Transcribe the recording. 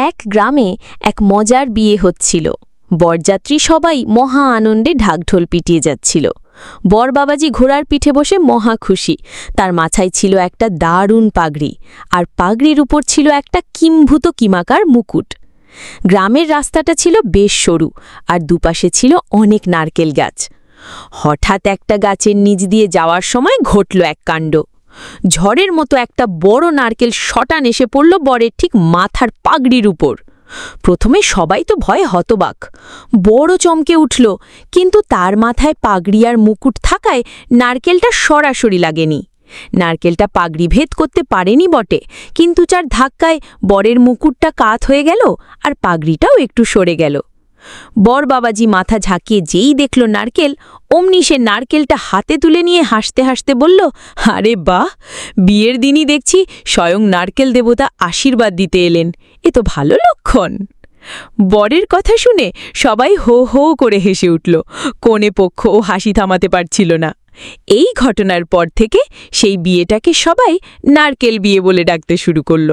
এক গ্রামে এক মজার বিয়ে হচ্ছিল। বরযাত্রী সবাই মহা আনন্দে ঢাকঢোল পিটিয়ে যাচ্ছিল। বর বাবাজি ঘোড়ার পিঠে বসে মহা খুশি। তার মাথায় ছিল একটা দারুণ পাগড়ি, আর পাগড়ির উপর ছিল একটা কিম্ভূত কিমাকার মুকুট। গ্রামের রাস্তাটা ছিল বেশ সরু, আর দুপাশে ছিল অনেক নারকেল গাছ। হঠাৎ একটা গাছের নিচ দিয়ে যাওয়ার সময় ঘটল এক কাণ্ড। ঝড়ের মতো একটা বড় নারকেল শটান এসে পড়ল বরের ঠিক মাথার পাগড়ির উপর। প্রথমে সবাই তো ভয়ে হতবাক, বড় চমকে উঠল, কিন্তু তার মাথায় পাগড়ি আর মুকুট থাকায় নারকেলটা সরাসরি লাগেনি। নারকেলটা পাগড়ি ভেদ করতে পারেনি বটে, কিন্তু যার ধাক্কায় বরের মুকুটটা কাত হয়ে গেল আর পাগড়িটাও একটু সরে গেল। বর বাবাজি মাথা ঝাঁকিয়ে যেই দেখল নারকেল, অমনি সে নারকেলটা হাতে তুলে নিয়ে হাসতে হাসতে বলল, আরে বাহ, বিয়ের দিনই দেখছি স্বয়ং নারকেল দেবতা আশীর্বাদ দিতে এলেন, এ তো ভালো লক্ষণ। বরের কথা শুনে সবাই হো হো করে হেসে উঠল। কনে পক্ষও হাসি থামাতে পারছিল না। এই ঘটনার পর থেকে সেই বিয়েটাকে সবাই নারকেল বিয়ে বলে ডাকতে শুরু করল।